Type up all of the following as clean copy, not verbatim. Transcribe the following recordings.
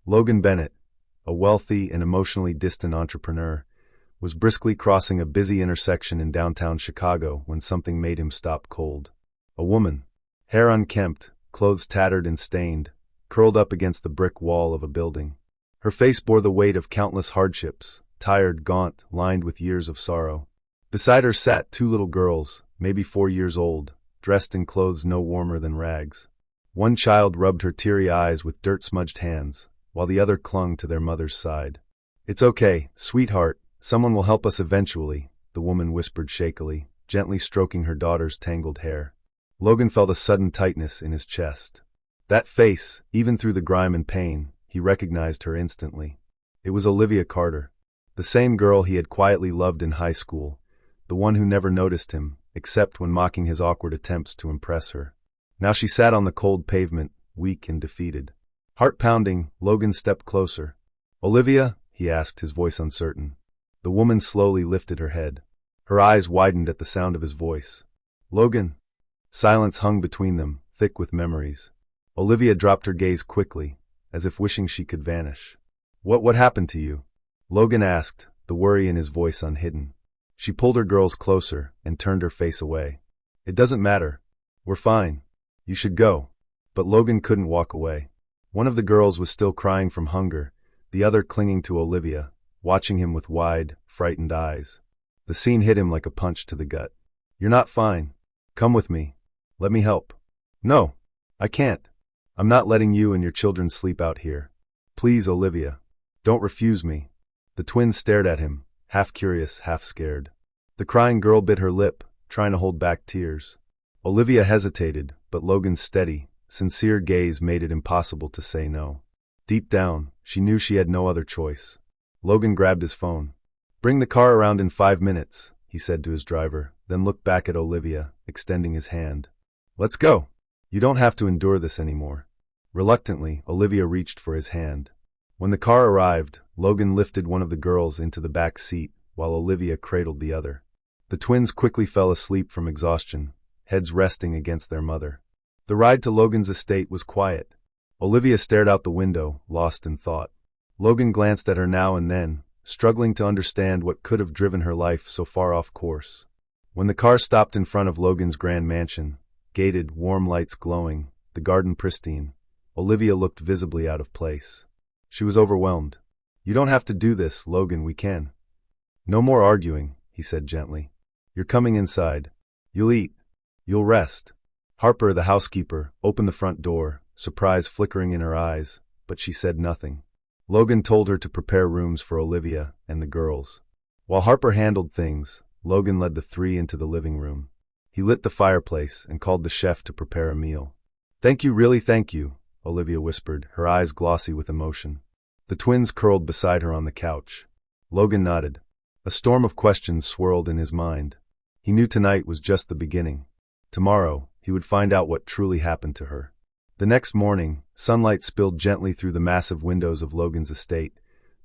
Logan Bennett, a wealthy and emotionally distant entrepreneur, was briskly crossing a busy intersection in downtown Chicago when something made him stop cold. A woman, hair unkempt, clothes tattered and stained, curled up against the brick wall of a building. Her face bore the weight of countless hardships, tired, gaunt, lined with years of sorrow. Beside her sat two little girls, maybe 4 years old, dressed in clothes no warmer than rags. One child rubbed her teary eyes with dirt-smudged hands, while the other clung to their mother's side. "It's okay, sweetheart, someone will help us eventually," the woman whispered shakily, gently stroking her daughter's tangled hair. Logan felt a sudden tightness in his chest. That face, even through the grime and pain, he recognized her instantly. It was Olivia Carter, the same girl he had quietly loved in high school, the one who never noticed him, except when mocking his awkward attempts to impress her. Now she sat on the cold pavement, weak and defeated. Heart pounding, Logan stepped closer. "Olivia?" he asked, his voice uncertain. The woman slowly lifted her head. Her eyes widened at the sound of his voice. "Logan?" Silence hung between them, thick with memories. Olivia dropped her gaze quickly, as if wishing she could vanish. What happened to you?" Logan asked, the worry in his voice unhidden. She pulled her girls closer and turned her face away. "It doesn't matter. We're fine. You should go." But Logan couldn't walk away. One of the girls was still crying from hunger, the other clinging to Olivia, watching him with wide, frightened eyes. The scene hit him like a punch to the gut. "You're not fine. Come with me. Let me help." "No, I can't. I'm not letting you and your children sleep out here. Please, Olivia. Don't refuse me." The twins stared at him, half curious, half scared. The crying girl bit her lip, trying to hold back tears. Olivia hesitated, but Logan's steady, sincere gaze made it impossible to say no. Deep down, she knew she had no other choice. Logan grabbed his phone. "Bring the car around in 5 minutes," he said to his driver, then looked back at Olivia, extending his hand. "Let's go. You don't have to endure this anymore." Reluctantly, Olivia reached for his hand. When the car arrived, Logan lifted one of the girls into the back seat, while Olivia cradled the other. The twins quickly fell asleep from exhaustion, heads resting against their mother. The ride to Logan's estate was quiet. Olivia stared out the window, lost in thought. Logan glanced at her now and then, struggling to understand what could have driven her life so far off course. When the car stopped in front of Logan's grand mansion, gated, warm lights glowing, the garden pristine, Olivia looked visibly out of place. She was overwhelmed. "You don't have to do this, Logan, we can." "No more arguing," he said gently. "You're coming inside. You'll eat. You'll rest." Harper, the housekeeper, opened the front door, surprise flickering in her eyes, but she said nothing. Logan told her to prepare rooms for Olivia and the girls. While Harper handled things, Logan led the three into the living room. He lit the fireplace and called the chef to prepare a meal. "Thank you, really thank you," Olivia whispered, her eyes glossy with emotion. The twins curled beside her on the couch. Logan nodded. A storm of questions swirled in his mind. He knew tonight was just the beginning. Tomorrow, he would find out what truly happened to her. The next morning, sunlight spilled gently through the massive windows of Logan's estate,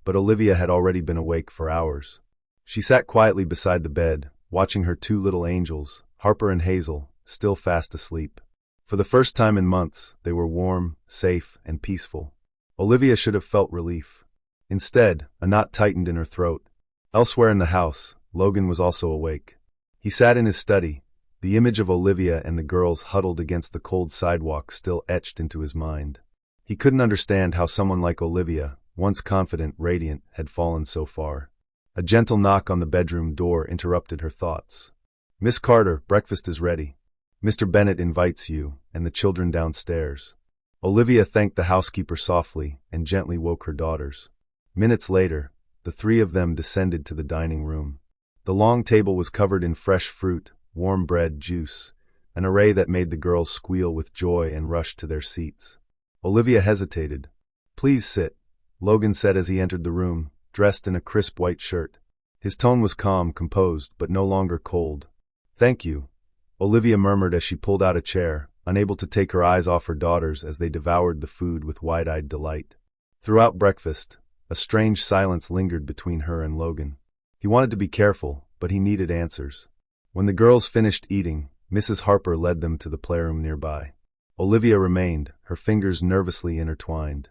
but Olivia had already been awake for hours. She sat quietly beside the bed, watching her two little angels, Harper and Hazel, still fast asleep. For the first time in months, they were warm, safe, and peaceful. Olivia should have felt relief. Instead, a knot tightened in her throat. Elsewhere in the house, Logan was also awake. He sat in his study, the image of Olivia and the girls huddled against the cold sidewalk still etched into his mind. He couldn't understand how someone like Olivia, once confident, radiant, had fallen so far. A gentle knock on the bedroom door interrupted her thoughts. "Miss Carter, breakfast is ready. Mr. Bennett invites you and the children downstairs." Olivia thanked the housekeeper softly and gently woke her daughters. Minutes later, the three of them descended to the dining room. The long table was covered in fresh fruit, warm bread, juice, an array that made the girls squeal with joy and rush to their seats. Olivia hesitated. "Please sit," Logan said as he entered the room, dressed in a crisp white shirt. His tone was calm, composed, but no longer cold. "Thank you," Olivia murmured as she pulled out a chair, unable to take her eyes off her daughters as they devoured the food with wide-eyed delight. Throughout breakfast, a strange silence lingered between her and Logan. He wanted to be careful, but he needed answers. When the girls finished eating, Mrs. Harper led them to the playroom nearby. Olivia remained, her fingers nervously intertwined.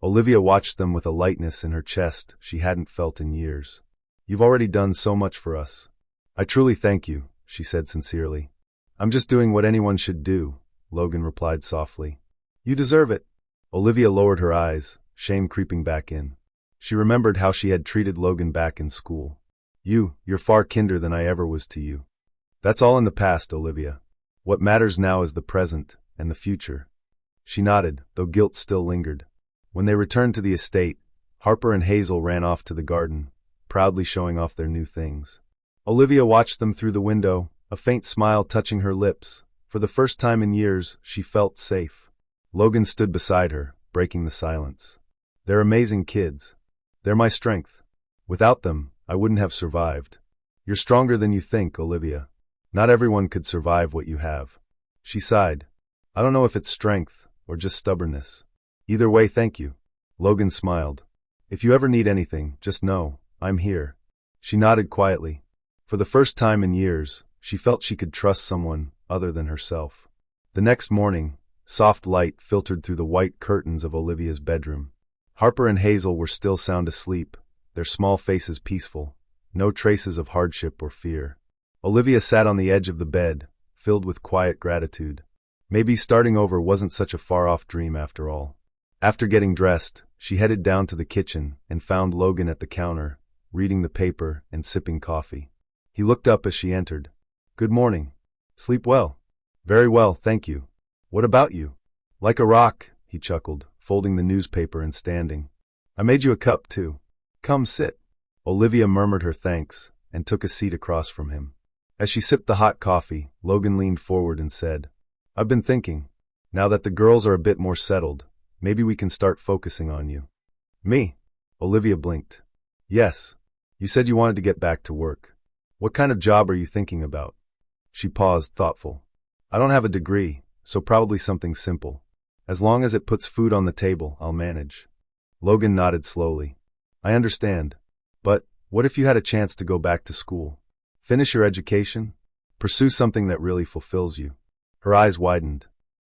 Olivia watched them with a lightness in her chest she hadn't felt in years. You've already done so much for us. I truly thank you, she said sincerely. I'm just doing what anyone should do, Logan replied softly. You deserve it. Olivia lowered her eyes, shame creeping back in. She remembered how she had treated Logan back in school. You're far kinder than I ever was to you. That's all in the past, Olivia. What matters now is the present and the future. She nodded, though guilt still lingered. When they returned to the estate, Harper and Hazel ran off to the garden, proudly showing off their new things. Olivia watched them through the window, a faint smile touching her lips. For the first time in years, she felt safe. Logan stood beside her, breaking the silence. They're amazing kids. They're my strength. Without them, I wouldn't have survived. You're stronger than you think, Olivia. Not everyone could survive what you have. She sighed. I don't know if it's strength or just stubbornness. Either way, thank you. Logan smiled. If you ever need anything, just know, I'm here. She nodded quietly. For the first time in years, she felt she could trust someone other than herself. The next morning, soft light filtered through the white curtains of Olivia's bedroom. Harper and Hazel were still sound asleep, their small faces peaceful, no traces of hardship or fear. Olivia sat on the edge of the bed, filled with quiet gratitude. Maybe starting over wasn't such a far-off dream after all. After getting dressed, she headed down to the kitchen and found Logan at the counter, reading the paper and sipping coffee. He looked up as she entered. Good morning. Sleep well? Very well, thank you. What about you? Like a rock, he chuckled, folding the newspaper and standing. I made you a cup, too. Come sit. Olivia murmured her thanks and took a seat across from him. As she sipped the hot coffee, Logan leaned forward and said, I've been thinking, now that the girls are a bit more settled, maybe we can start focusing on you. Me? Olivia blinked. Yes. You said you wanted to get back to work. What kind of job are you thinking about? She paused, thoughtful. I don't have a degree, so probably something simple. As long as it puts food on the table, I'll manage. Logan nodded slowly. I understand. But what if you had a chance to go back to school? Finish your education? Pursue something that really fulfills you? Her eyes widened.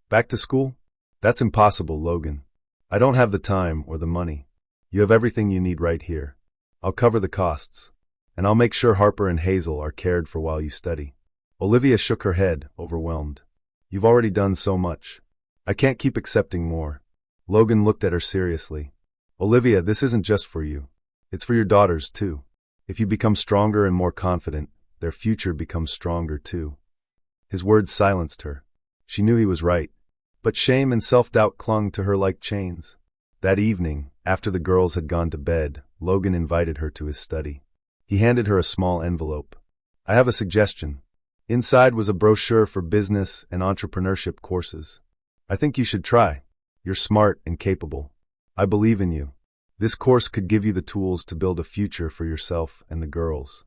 Back to school? That's impossible, Logan. I don't have the time or the money. You have everything you need right here. I'll cover the costs. And I'll make sure Harper and Hazel are cared for while you study. Olivia shook her head, overwhelmed. You've already done so much. I can't keep accepting more. Logan looked at her seriously. Olivia, this isn't just for you. It's for your daughters, too. If you become stronger and more confident, their future becomes stronger, too. His words silenced her. She knew he was right. But shame and self-doubt clung to her like chains. That evening, after the girls had gone to bed, Logan invited her to his study. He handed her a small envelope. I have a suggestion. Inside was a brochure for business and entrepreneurship courses. I think you should try. You're smart and capable. I believe in you. This course could give you the tools to build a future for yourself and the girls.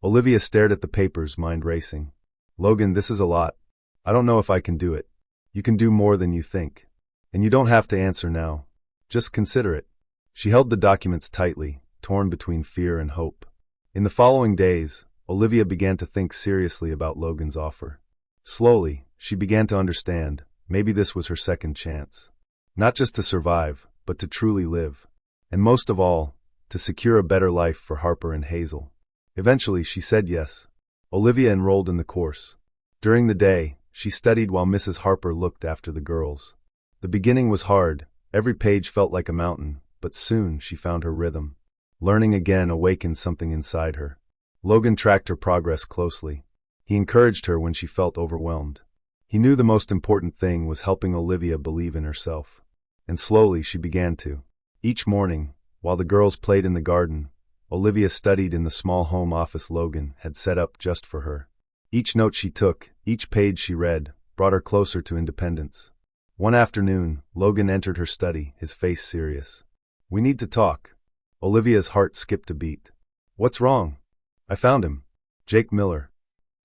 Olivia stared at the papers, mind racing. Logan, this is a lot. I don't know if I can do it. You can do more than you think. And you don't have to answer now. Just consider it. She held the documents tightly, torn between fear and hope. In the following days, Olivia began to think seriously about Logan's offer. Slowly, she began to understand, maybe this was her second chance. Not just to survive, but to truly live. And most of all, to secure a better life for Harper and Hazel. Eventually, she said yes. Olivia enrolled in the course. During the day, she studied while Mrs. Harper looked after the girls. The beginning was hard. Every page felt like a mountain, but soon she found her rhythm. Learning again awakened something inside her. Logan tracked her progress closely. He encouraged her when she felt overwhelmed. He knew the most important thing was helping Olivia believe in herself. And slowly she began to. Each morning, while the girls played in the garden, Olivia studied in the small home office Logan had set up just for her. Each note she took, each page she read, brought her closer to independence. One afternoon, Logan entered her study, his face serious. We need to talk. Olivia's heart skipped a beat. What's wrong? I found him. Jake Miller.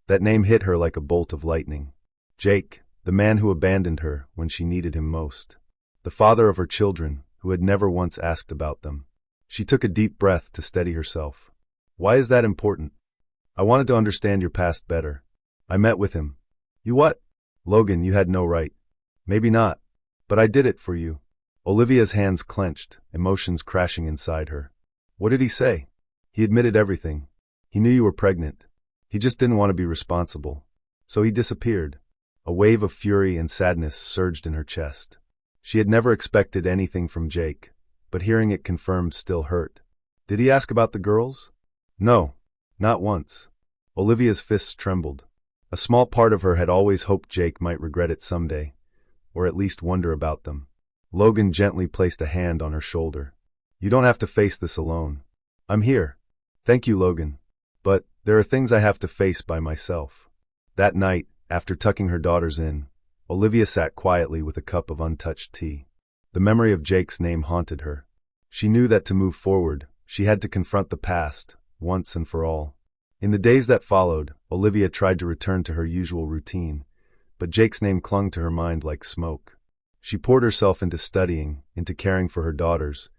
That name hit her like a bolt of lightning. Jake, the man who abandoned her when she needed him most. The father of her children, who had never once asked about them. She took a deep breath to steady herself. Why is that important? I wanted to understand your past better. I met with him. You what? Logan, you had no right. Maybe not. But I did it for you. Olivia's hands clenched, emotions crashing inside her. What did he say? He admitted everything. He knew you were pregnant. He just didn't want to be responsible. So he disappeared. A wave of fury and sadness surged in her chest. She had never expected anything from Jake, but hearing it confirmed still hurt. Did he ask about the girls? No, not once. Olivia's fists trembled. A small part of her had always hoped Jake might regret it someday, or at least wonder about them. Logan gently placed a hand on her shoulder. You don't have to face this alone. I'm here. Thank you, Logan. But there are things I have to face by myself. That night, after tucking her daughters in, Olivia sat quietly with a cup of untouched tea. The memory of Jake's name haunted her. She knew that to move forward, she had to confront the past, once and for all. In the days that followed, Olivia tried to return to her usual routine, but Jake's name clung to her mind like smoke. She poured herself into studying, into caring for her daughters,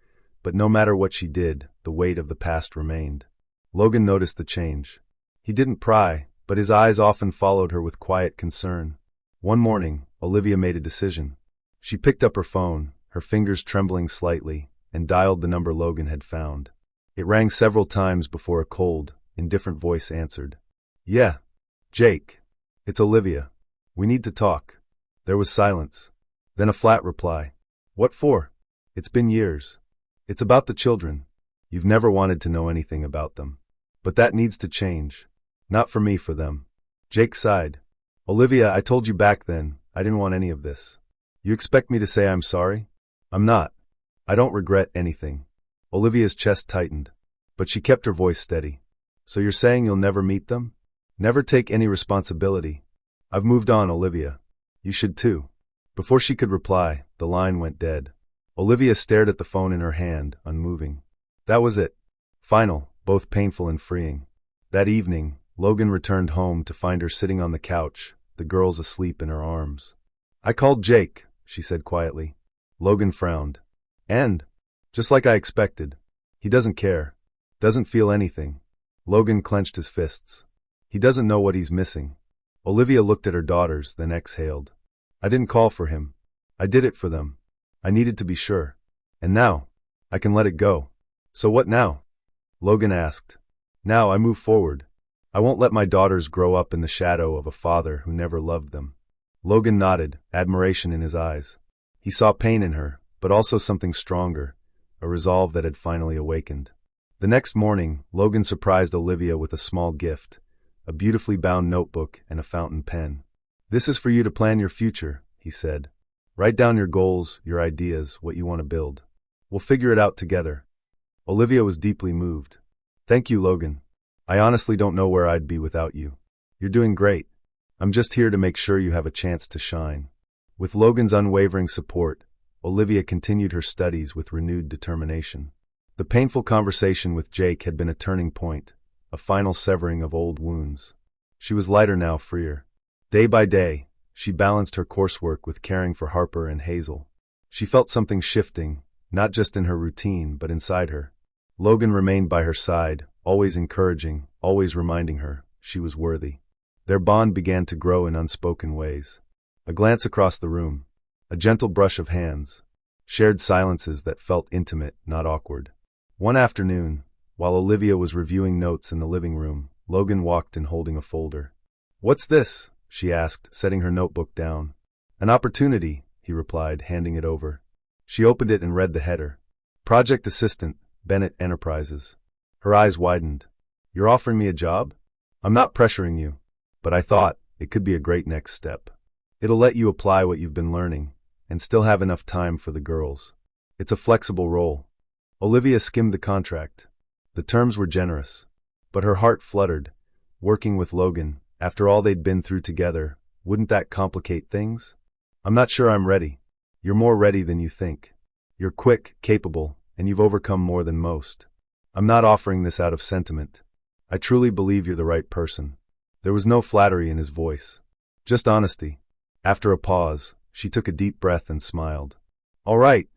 but no matter what she did, the weight of the past remained. Logan noticed the change. He didn't pry, but his eyes often followed her with quiet concern. One morning, Olivia made a decision. She picked up her phone, her fingers trembling slightly, and dialed the number Logan had found. It rang several times before a cold, indifferent voice answered. Yeah, Jake. It's Olivia. We need to talk. There was silence. Then a flat reply. What for? It's been years. It's about the children. You've never wanted to know anything about them. But that needs to change. Not for me, for them. Jake sighed. Olivia, I told you back then, I didn't want any of this. You expect me to say I'm sorry? I'm not. I don't regret anything. Olivia's chest tightened, but she kept her voice steady. So you're saying you'll never meet them? Never take any responsibility? I've moved on, Olivia. You should too. Before she could reply, the line went dead. Olivia stared at the phone in her hand, unmoving. That was it. Final, both painful and freeing. That evening, Logan returned home to find her sitting on the couch, the girls asleep in her arms. I called Jake, she said quietly. Logan frowned. And, just like I expected, he doesn't care. Doesn't feel anything. Logan clenched his fists. He doesn't know what he's missing. Olivia looked at her daughters, then exhaled. I didn't call for him. I did it for them. I needed to be sure. And now, I can let it go. So what now? Logan asked. Now I move forward. I won't let my daughters grow up in the shadow of a father who never loved them. Logan nodded, admiration in his eyes. He saw pain in her, but also something stronger, a resolve that had finally awakened. The next morning, Logan surprised Olivia with a small gift, a beautifully bound notebook and a fountain pen. This is for you to plan your future, he said. Write down your goals, your ideas, what you want to build. We'll figure it out together. Olivia was deeply moved. Thank you, Logan. I honestly don't know where I'd be without you. You're doing great. I'm just here to make sure you have a chance to shine. With Logan's unwavering support, Olivia continued her studies with renewed determination. The painful conversation with Jake had been a turning point, a final severing of old wounds. She was lighter now, freer. Day by day, she balanced her coursework with caring for Harper and Hazel. She felt something shifting, not just in her routine, but inside her. Logan remained by her side, always encouraging, always reminding her she was worthy. Their bond began to grow in unspoken ways. A glance across the room, a gentle brush of hands, shared silences that felt intimate, not awkward. One afternoon, while Olivia was reviewing notes in the living room, Logan walked in holding a folder. What's this? She asked, setting her notebook down. An opportunity, he replied, handing it over. She opened it and read the header. Project Assistant, Bennett Enterprises. Her eyes widened. You're offering me a job? I'm not pressuring you, but I thought it could be a great next step. It'll let you apply what you've been learning, and still have enough time for the girls. It's a flexible role. Olivia skimmed the contract. The terms were generous, but her heart fluttered. Working with Logan, after all they'd been through together, wouldn't that complicate things? I'm not sure I'm ready. You're more ready than you think. You're quick, capable, and you've overcome more than most. I'm not offering this out of sentiment. I truly believe you're the right person. There was no flattery in his voice, just honesty. After a pause, she took a deep breath and smiled. All right,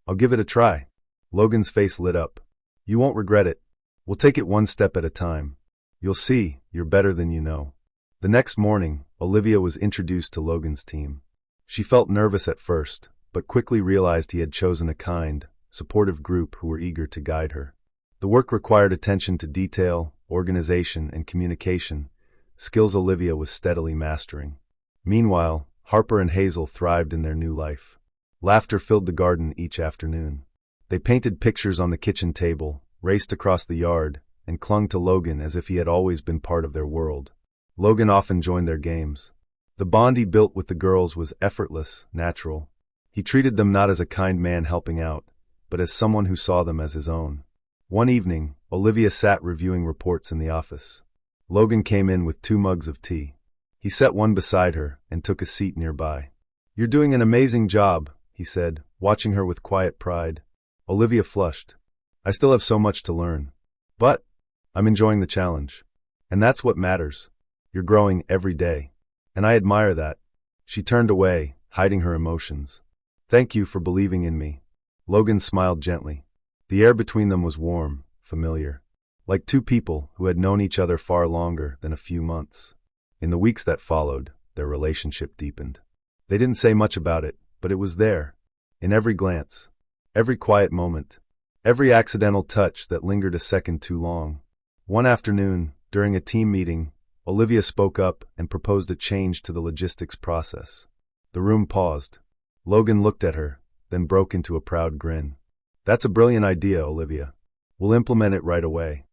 I'll give it a try. Logan's face lit up. You won't regret it. We'll take it one step at a time. You'll see, you're better than you know. The next morning, Olivia was introduced to Logan's team. She felt nervous at first, but quickly realized he had chosen a kind, supportive group who were eager to guide her. The work required attention to detail, organization, and communication, skills Olivia was steadily mastering. Meanwhile, Harper and Hazel thrived in their new life. Laughter filled the garden each afternoon. They painted pictures on the kitchen table, raced across the yard, and clung to Logan as if he had always been part of their world. Logan often joined their games. The bond he built with the girls was effortless, natural. He treated them not as a kind man helping out, but as someone who saw them as his own. One evening, Olivia sat reviewing reports in the office. Logan came in with 2 mugs of tea. He set one beside her and took a seat nearby. "You're doing an amazing job," he said, watching her with quiet pride. Olivia flushed. "I still have so much to learn. But I'm enjoying the challenge. And that's what matters. You're growing every day. And I admire that." She turned away, hiding her emotions. "Thank you for believing in me." Logan smiled gently. The air between them was warm, familiar. Like 2 people who had known each other far longer than a few months. In the weeks that followed, their relationship deepened. They didn't say much about it, but it was there. In every glance, every quiet moment, every accidental touch that lingered a second too long. One afternoon, during a team meeting, Olivia spoke up and proposed a change to the logistics process. The room paused. Logan looked at her, then broke into a proud grin. "That's a brilliant idea, Olivia. We'll implement it right away."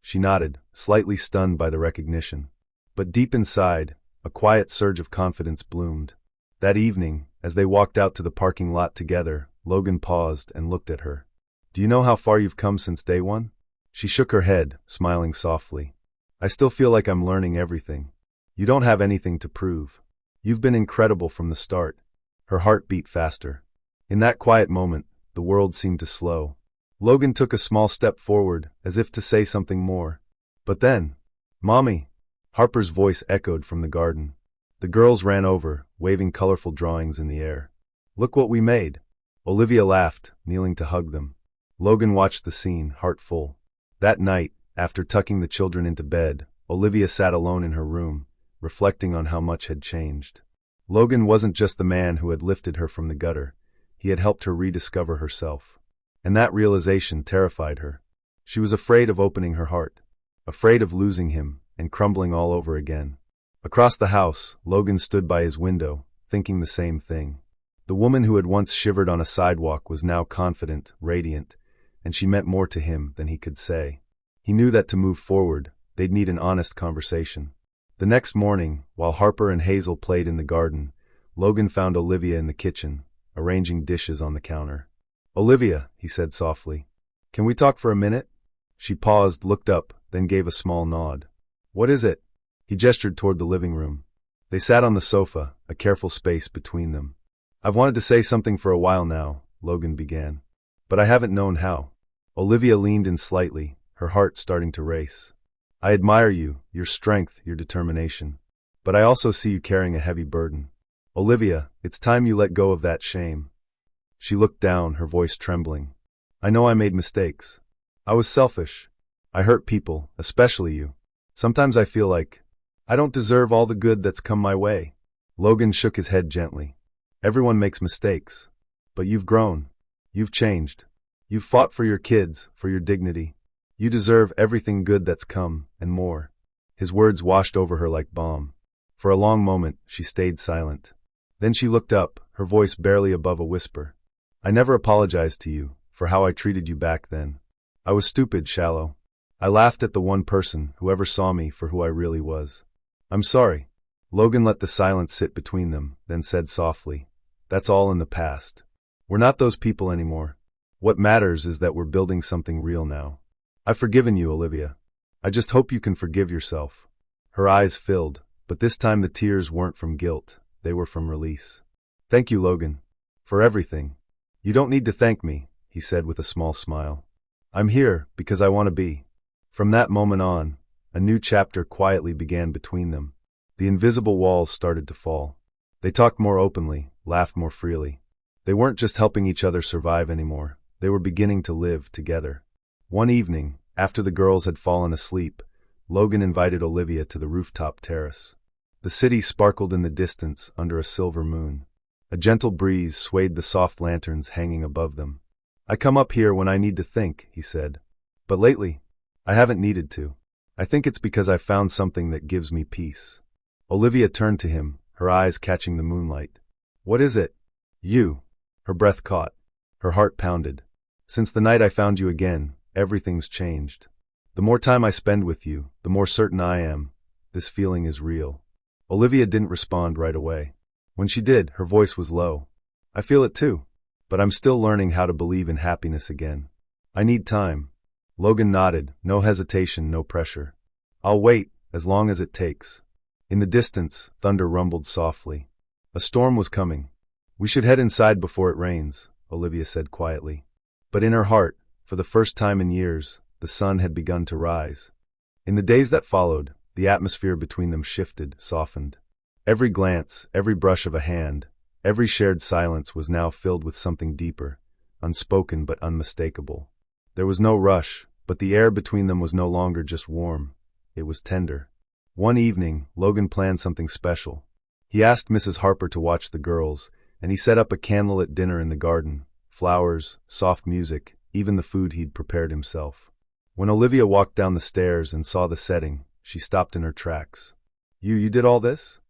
She nodded, slightly stunned by the recognition. But deep inside, a quiet surge of confidence bloomed. That evening, as they walked out to the parking lot together, Logan paused and looked at her. "Do you know how far you've come since day one?" She shook her head, smiling softly. "I still feel like I'm learning everything. You don't have anything to prove. You've been incredible from the start." Her heart beat faster. In that quiet moment, the world seemed to slow. Logan took a small step forward, as if to say something more. But then, "Mommy!" Harper's voice echoed from the garden. The girls ran over, waving colorful drawings in the air. "Look what we made!" Olivia laughed, kneeling to hug them. Logan watched the scene, heart full. That night, after tucking the children into bed, Olivia sat alone in her room, reflecting on how much had changed. Logan wasn't just the man who had lifted her from the gutter. He had helped her rediscover herself. And that realization terrified her. She was afraid of opening her heart, afraid of losing him and crumbling all over again. Across the house, Logan stood by his window, thinking the same thing. The woman who had once shivered on a sidewalk was now confident, radiant, and she meant more to him than he could say. He knew that to move forward, they'd need an honest conversation. The next morning, while Harper and Hazel played in the garden, Logan found Olivia in the kitchen, arranging dishes on the counter. "Olivia," he said softly, "can we talk for a minute?" She paused, looked up, then gave a small nod. "What is it?" He gestured toward the living room. They sat on the sofa, a careful space between them. "I've wanted to say something for a while now," Logan began. "But I haven't known how." Olivia leaned in slightly, her heart starting to race. "I admire you, your strength, your determination. But I also see you carrying a heavy burden. Olivia, it's time you let go of that shame." She looked down, her voice trembling. "I know I made mistakes. I was selfish. I hurt people, especially you. Sometimes I feel like I don't deserve all the good that's come my way." Logan shook his head gently. "Everyone makes mistakes. But you've grown. You've changed. You've fought for your kids, for your dignity. You deserve everything good that's come, and more." His words washed over her like balm. For a long moment, she stayed silent. Then she looked up, her voice barely above a whisper. "I never apologized to you for how I treated you back then. I was stupid, shallow. I laughed at the one person who ever saw me for who I really was. I'm sorry." Logan let the silence sit between them, then said softly, "That's all in the past. We're not those people anymore. What matters is that we're building something real now. I've forgiven you, Olivia. I just hope you can forgive yourself." Her eyes filled, but this time the tears weren't from guilt, they were from release. "Thank you, Logan. For everything." "You don't need to thank me," he said with a small smile. "I'm here because I want to be." From that moment on, a new chapter quietly began between them. The invisible walls started to fall. They talked more openly, laughed more freely. They weren't just helping each other survive anymore. They were beginning to live together. One evening, after the girls had fallen asleep, Logan invited Olivia to the rooftop terrace. The city sparkled in the distance under a silver moon. A gentle breeze swayed the soft lanterns hanging above them. "I come up here when I need to think," he said. "But lately, I haven't needed to. I think it's because I've found something that gives me peace." Olivia turned to him, her eyes catching the moonlight. "What is it?" "You." Her breath caught. Her heart pounded. "Since the night I found you again, everything's changed. The more time I spend with you, the more certain I am. This feeling is real." Olivia didn't respond right away. When she did, her voice was low. "I feel it too. But I'm still learning how to believe in happiness again. I need time." Logan nodded, no hesitation, no pressure. "I'll wait, as long as it takes." In the distance, thunder rumbled softly. A storm was coming. "We should head inside before it rains," Olivia said quietly. But in her heart, for the first time in years, the sun had begun to rise. In the days that followed, the atmosphere between them shifted, softened. Every glance, every brush of a hand, every shared silence was now filled with something deeper, unspoken but unmistakable. There was no rush, but the air between them was no longer just warm. It was tender. One evening, Logan planned something special. He asked Mrs. Harper to watch the girls, and he set up a candlelit dinner in the garden, flowers, soft music, even the food he'd prepared himself. When Olivia walked down the stairs and saw the setting, she stopped in her tracks. You did all this?"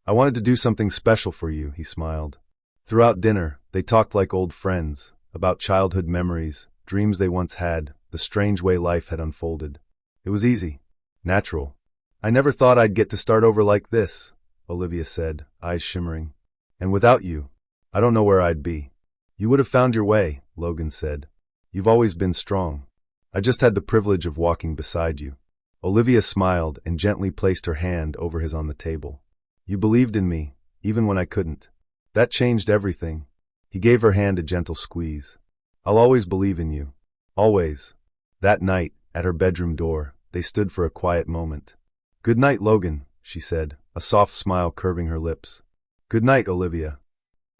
"I wanted to do something special for you," he smiled. Throughout dinner, they talked like old friends, about childhood memories, dreams they once had, the strange way life had unfolded. It was easy, natural. "I never thought I'd get to start over like this," Olivia said, eyes shimmering. "And without you, I don't know where I'd be." "You would have found your way," Logan said. "You've always been strong. I just had the privilege of walking beside you." Olivia smiled and gently placed her hand over his on the table. "You believed in me, even when I couldn't. That changed everything." He gave her hand a gentle squeeze. "I'll always believe in you. Always." That night, at her bedroom door, they stood for a quiet moment. "Good night, Logan," she said, a soft smile curving her lips. "Good night, Olivia."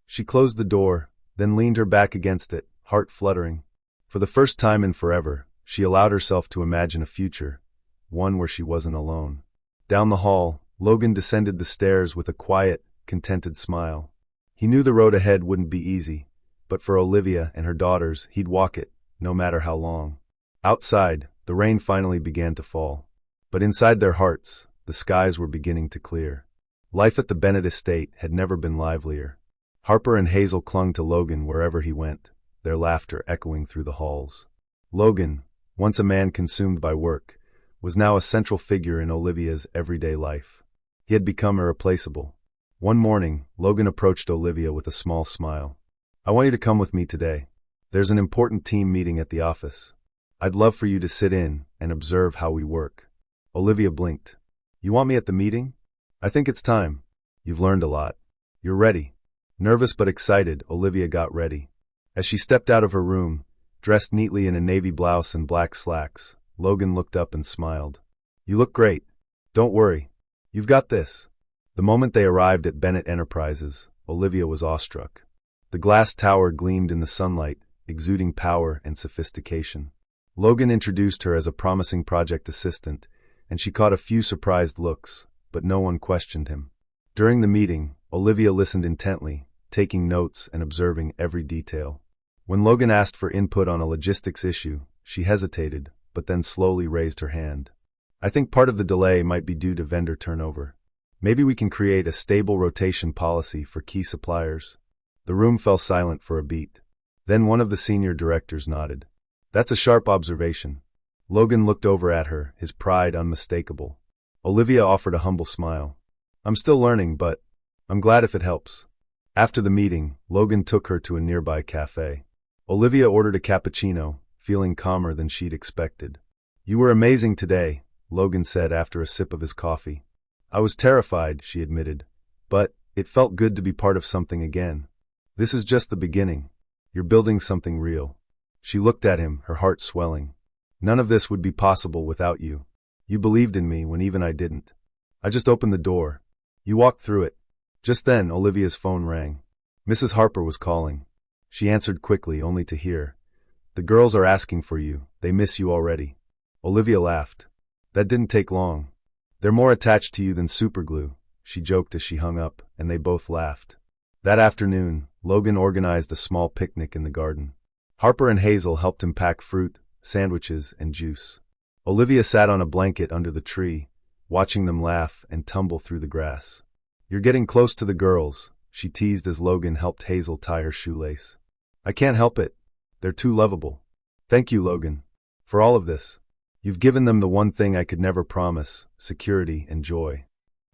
She closed the door, then leaned her back against it, heart fluttering. For the first time in forever, she allowed herself to imagine a future, one where she wasn't alone. Down the hall, Logan descended the stairs with a quiet, contented smile. He knew the road ahead wouldn't be easy, but for Olivia and her daughters, he'd walk it, no matter how long. Outside, the rain finally began to fall. But inside their hearts, the skies were beginning to clear. Life at the Bennett estate had never been livelier. Harper and Hazel clung to Logan wherever he went, their laughter echoing through the halls. Logan, once a man consumed by work, was now a central figure in Olivia's everyday life. He had become irreplaceable. One morning, Logan approached Olivia with a small smile. "I want you to come with me today. There's an important team meeting at the office. I'd love for you to sit in and observe how we work." Olivia blinked. "You want me at the meeting? I think it's time. You've learned a lot. You're ready." Nervous but excited, Olivia got ready. As she stepped out of her room, dressed neatly in a navy blouse and black slacks, Logan looked up and smiled. "You look great. Don't worry. You've got this." The moment they arrived at Bennett Enterprises, Olivia was awestruck. The glass tower gleamed in the sunlight, exuding power and sophistication. Logan introduced her as a promising project assistant, and she caught a few surprised looks, but no one questioned him. During the meeting, Olivia listened intently, taking notes and observing every detail. When Logan asked for input on a logistics issue, she hesitated, but then slowly raised her hand. "I think part of the delay might be due to vendor turnover. Maybe we can create a stable rotation policy for key suppliers." The room fell silent for a beat. Then one of the senior directors nodded. "That's a sharp observation." Logan looked over at her, his pride unmistakable. Olivia offered a humble smile. "I'm still learning, but I'm glad if it helps." After the meeting, Logan took her to a nearby cafe. Olivia ordered a cappuccino, feeling calmer than she'd expected. "You were amazing today," Logan said after a sip of his coffee. "I was terrified," she admitted, "but it felt good to be part of something again. This is just the beginning. You're building something real." She looked at him, her heart swelling. "None of this would be possible without you. You believed in me when even I didn't. I just opened the door. You walked through it." Just then, Olivia's phone rang. Mrs. Harper was calling. She answered quickly, only to hear, "The girls are asking for you. They miss you already." Olivia laughed. "That didn't take long. They're more attached to you than superglue," she joked as she hung up, and they both laughed. That afternoon, Logan organized a small picnic in the garden. Harper and Hazel helped him pack fruit, sandwiches, and juice. Olivia sat on a blanket under the tree, watching them laugh and tumble through the grass. "You're getting close to the girls," she teased as Logan helped Hazel tie her shoelace. "I can't help it. They're too lovable." "Thank you, Logan, for all of this. You've given them the one thing I could never promise, security and joy.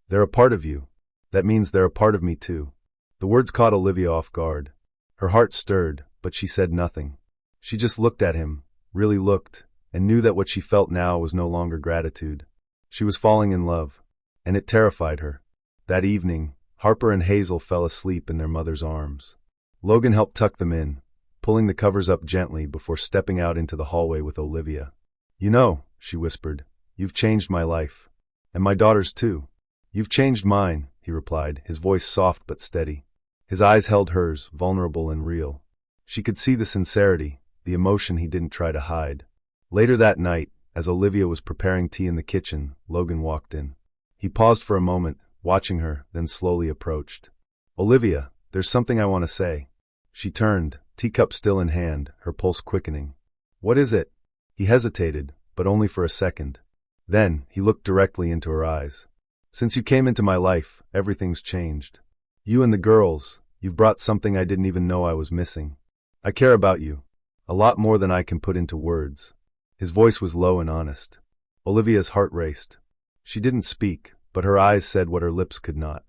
They're a part of you. That means they're a part of me too." The words caught Olivia off guard. Her heart stirred, but she said nothing. She just looked at him, really looked, and knew that what she felt now was no longer gratitude. She was falling in love, and it terrified her. That evening, Harper and Hazel fell asleep in their mother's arms. Logan helped tuck them in, pulling the covers up gently before stepping out into the hallway with Olivia. "You know," she whispered, "you've changed my life. And my daughter's too." "You've changed mine," he replied, his voice soft but steady. His eyes held hers, vulnerable and real. She could see the sincerity, the emotion he didn't try to hide. Later that night, as Olivia was preparing tea in the kitchen, Logan walked in. He paused for a moment, watching her, then slowly approached. "Olivia, there's something I want to say." She turned, teacup still in hand, her pulse quickening. "What is it?" He hesitated, but only for a second. Then, he looked directly into her eyes. "Since you came into my life, everything's changed. You and the girls, you've brought something I didn't even know I was missing. I care about you. A lot more than I can put into words." His voice was low and honest. Olivia's heart raced. She didn't speak, but her eyes said what her lips could not.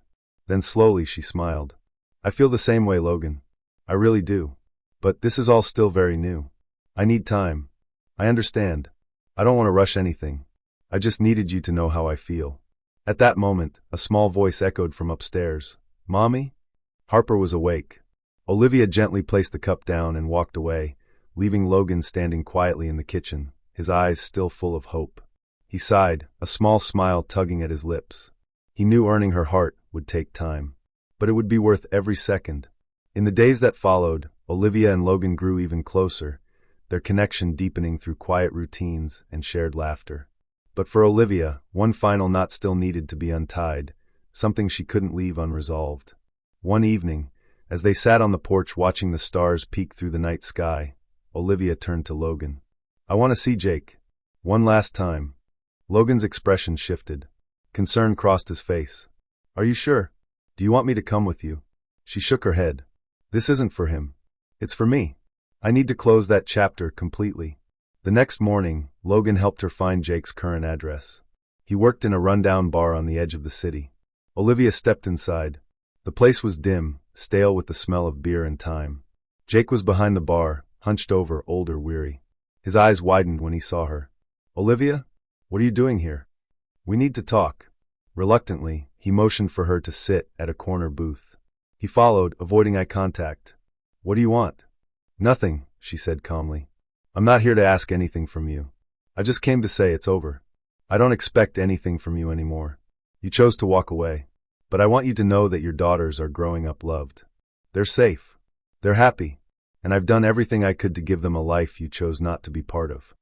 Then slowly she smiled. "I feel the same way, Logan. I really do. But this is all still very new. I need time. I understand. I don't want to rush anything. I just needed you to know how I feel." At that moment, a small voice echoed from upstairs. "Mommy?" Harper was awake. Olivia gently placed the cup down and walked away, leaving Logan standing quietly in the kitchen, his eyes still full of hope. He sighed, a small smile tugging at his lips. He knew earning her heart would take time, but it would be worth every second. In the days that followed, Olivia and Logan grew even closer, their connection deepening through quiet routines and shared laughter. But for Olivia, one final knot still needed to be untied, something she couldn't leave unresolved. One evening, as they sat on the porch watching the stars peek through the night sky, Olivia turned to Logan. "I want to see Jake. One last time." Logan's expression shifted. Concern crossed his face. "Are you sure? Do you want me to come with you?" She shook her head. "This isn't for him. It's for me. I need to close that chapter completely." The next morning, Logan helped her find Jake's current address. He worked in a rundown bar on the edge of the city. Olivia stepped inside. The place was dim, stale with the smell of beer and time. Jake was behind the bar, hunched over, older, weary. His eyes widened when he saw her. "Olivia? What are you doing here?" "We need to talk." Reluctantly, he motioned for her to sit at a corner booth. He followed, avoiding eye contact. "What do you want?" "Nothing," she said calmly. "I'm not here to ask anything from you. I just came to say it's over. I don't expect anything from you anymore. You chose to walk away. But I want you to know that your daughters are growing up loved. They're safe. They're happy. And I've done everything I could to give them a life you chose not to be part of."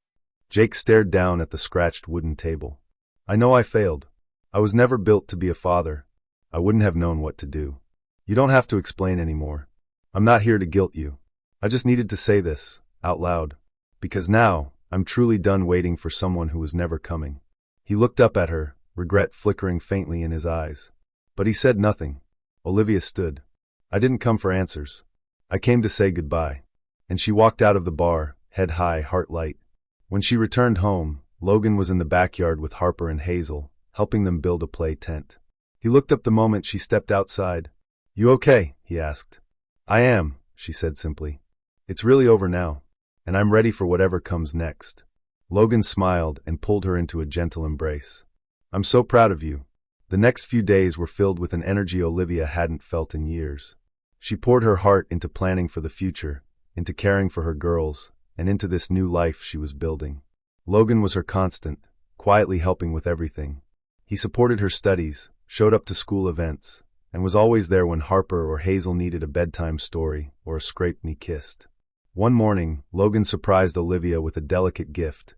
Jake stared down at the scratched wooden table. "I know I failed. I was never built to be a father. I wouldn't have known what to do. You don't have to explain anymore. I'm not here to guilt you. I just needed to say this, out loud. Because now, I'm truly done waiting for someone who was never coming." He looked up at her, regret flickering faintly in his eyes. But he said nothing. Olivia stood. "I didn't come for answers. I came to say goodbye." And she walked out of the bar, head high, heart light. When she returned home, Logan was in the backyard with Harper and Hazel, helping them build a play tent. He looked up the moment she stepped outside. "You okay?" he asked. "I am," she said simply. "It's really over now, and I'm ready for whatever comes next." Logan smiled and pulled her into a gentle embrace. "I'm so proud of you." The next few days were filled with an energy Olivia hadn't felt in years. She poured her heart into planning for the future, into caring for her girls, and into this new life she was building. Logan was her constant, quietly helping with everything. He supported her studies, showed up to school events, and was always there when Harper or Hazel needed a bedtime story or a scraped knee kissed. One morning, Logan surprised Olivia with a delicate gift,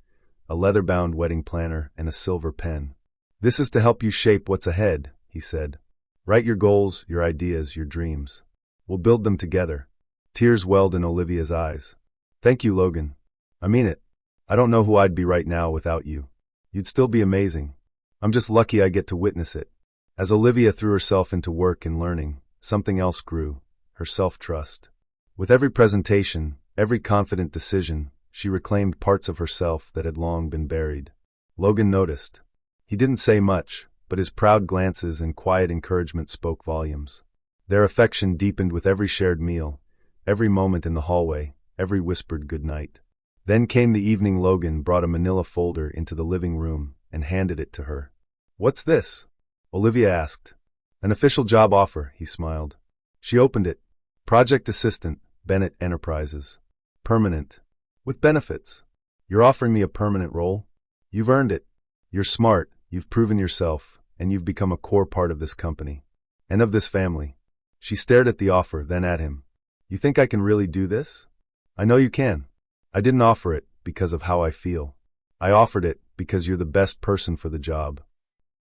a leather-bound wedding planner and a silver pen. "This is to help you shape what's ahead," he said. "Write your goals, your ideas, your dreams. We'll build them together. Tears welled in Olivia's eyes. Thank you, Logan. I mean it. I don't know who I'd be right now without you. You'd still be amazing. I'm just lucky I get to witness it. As Olivia threw herself into work and learning, something else grew, her self-trust. With every presentation, every confident decision, she reclaimed parts of herself that had long been buried. Logan noticed. He didn't say much, but his proud glances and quiet encouragement spoke volumes. Their affection deepened with every shared meal, every moment in the hallway, every whispered goodnight. Then came the evening. Logan brought a manila folder into the living room and handed it to her. What's this? Olivia asked. An official job offer, he smiled. She opened it. Project Assistant, Bennett Enterprises. Permanent. With benefits. You're offering me a permanent role? You've earned it. You're smart, you've proven yourself, and you've become a core part of this company. And of this family. She stared at the offer, then at him. You think I can really do this? I know you can. I didn't offer it because of how I feel. I offered it because you're the best person for the job.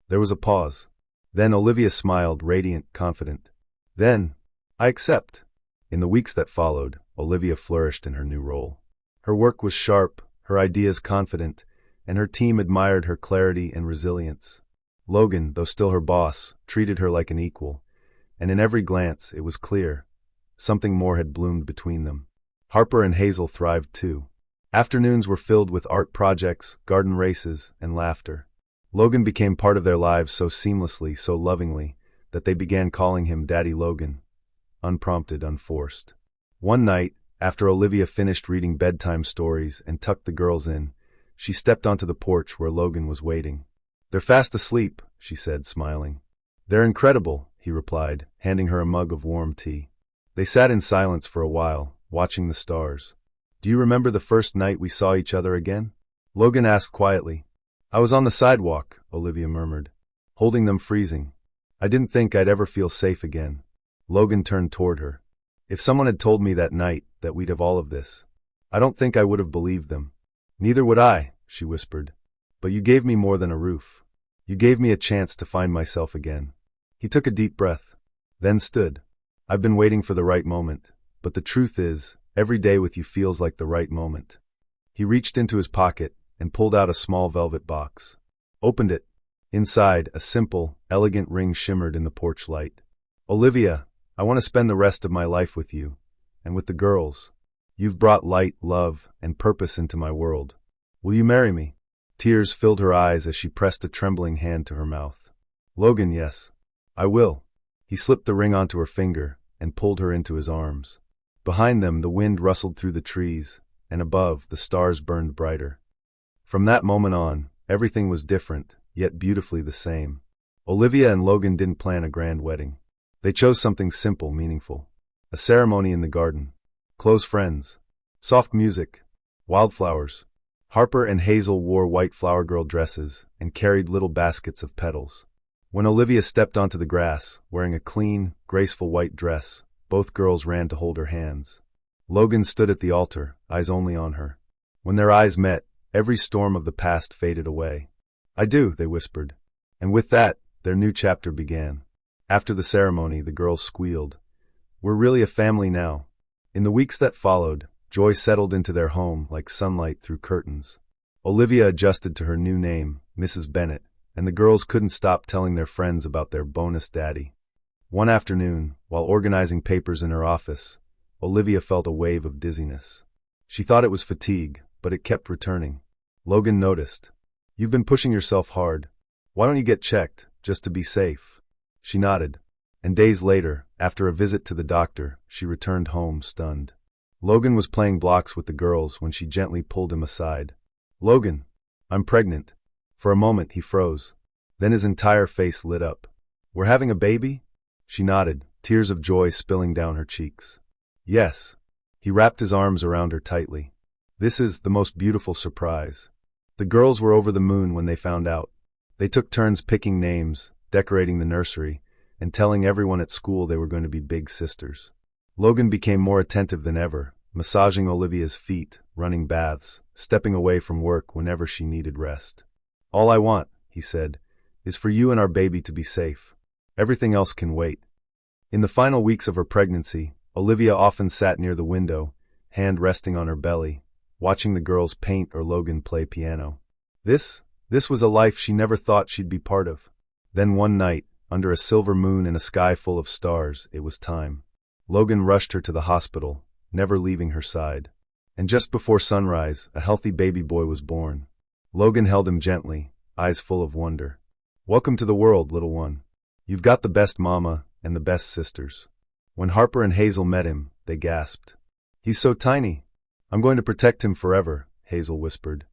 There was a pause. Then Olivia smiled, radiant, confident. Then, I accept. In the weeks that followed, Olivia flourished in her new role. Her work was sharp, her ideas confident, and her team admired her clarity and resilience. Logan, though still her boss, treated her like an equal, and in every glance it was clear. Something more had bloomed between them. Harper and Hazel thrived too. Afternoons were filled with art projects, garden races, and laughter. Logan became part of their lives so seamlessly, so lovingly, that they began calling him Daddy Logan. Unprompted, unforced. One night, after Olivia finished reading bedtime stories and tucked the girls in, she stepped onto the porch where Logan was waiting. They're fast asleep, she said, smiling. They're incredible, he replied, handing her a mug of warm tea. They sat in silence for a while, watching the stars. Do you remember the first night we saw each other again? Logan asked quietly. I was on the sidewalk, Olivia murmured, holding them freezing. I didn't think I'd ever feel safe again. Logan turned toward her. If someone had told me that night that we'd have all of this, I don't think I would have believed them. Neither would I, she whispered. But you gave me more than a roof. You gave me a chance to find myself again. He took a deep breath, then stood. I've been waiting for the right moment, but the truth is, every day with you feels like the right moment. He reached into his pocket and pulled out a small velvet box. Opened it. Inside, a simple, elegant ring shimmered in the porch light. Olivia, I want to spend the rest of my life with you, and with the girls. You've brought light, love, and purpose into my world. Will you marry me? Tears filled her eyes as she pressed a trembling hand to her mouth. Logan, yes. I will. He slipped the ring onto her finger and pulled her into his arms. Behind them, the wind rustled through the trees, and above, the stars burned brighter. From that moment on, everything was different, yet beautifully the same. Olivia and Logan didn't plan a grand wedding. They chose something simple, meaningful. A ceremony in the garden. Close friends. Soft music. Wildflowers. Harper and Hazel wore white flower girl dresses and carried little baskets of petals. When Olivia stepped onto the grass, wearing a clean, graceful white dress, both girls ran to hold her hands. Logan stood at the altar, eyes only on her. When their eyes met, every storm of the past faded away. I do, they whispered. And with that, their new chapter began. After the ceremony, the girls squealed. We're really a family now. In the weeks that followed, joy settled into their home like sunlight through curtains. Olivia adjusted to her new name, Mrs. Bennett, and the girls couldn't stop telling their friends about their bonus daddy. One afternoon, while organizing papers in her office, Olivia felt a wave of dizziness. She thought it was fatigue, but it kept returning. Logan noticed. You've been pushing yourself hard. Why don't you get checked, just to be safe? She nodded. And days later, after a visit to the doctor, she returned home stunned. Logan was playing blocks with the girls when she gently pulled him aside. Logan, I'm pregnant. For a moment, he froze. Then his entire face lit up. We're having a baby? She nodded, tears of joy spilling down her cheeks. Yes. He wrapped his arms around her tightly. This is the most beautiful surprise. The girls were over the moon when they found out. They took turns picking names, decorating the nursery, and telling everyone at school they were going to be big sisters. Logan became more attentive than ever, massaging Olivia's feet, running baths, stepping away from work whenever she needed rest. All I want, he said, is for you and our baby to be safe. Everything else can wait. In the final weeks of her pregnancy, Olivia often sat near the window, hand resting on her belly, watching the girls paint or Logan play piano. This was a life she never thought she'd be part of. Then one night, under a silver moon and a sky full of stars, it was time. Logan rushed her to the hospital, never leaving her side. And just before sunrise, a healthy baby boy was born. Logan held him gently, eyes full of wonder. "Welcome to the world, little one. You've got the best mama and the best sisters." When Harper and Hazel met him, they gasped. "He's so tiny. I'm going to protect him forever," Hazel whispered.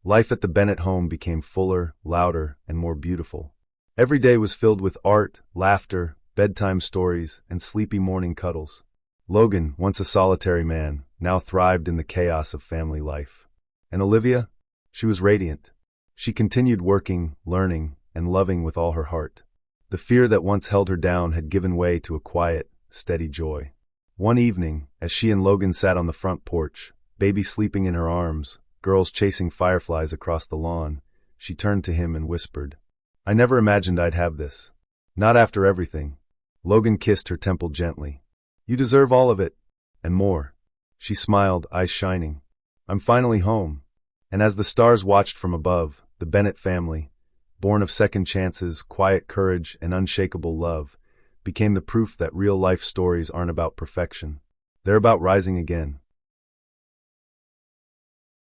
Life at the Bennett home became fuller, louder, and more beautiful. Every day was filled with art, laughter, bedtime stories, and sleepy morning cuddles. Logan, once a solitary man, now thrived in the chaos of family life. And Olivia? She was radiant. She continued working, learning, and loving with all her heart. The fear that once held her down had given way to a quiet, steady joy. One evening, as she and Logan sat on the front porch, baby sleeping in her arms, girls chasing fireflies across the lawn, she turned to him and whispered, "I never imagined I'd have this. Not after everything." Logan kissed her temple gently. "You deserve all of it, and more." She smiled, eyes shining. "I'm finally home." And as the stars watched from above, the Bennett family, born of second chances, quiet courage, and unshakable love, became the proof that real-life stories aren't about perfection. They're about rising again.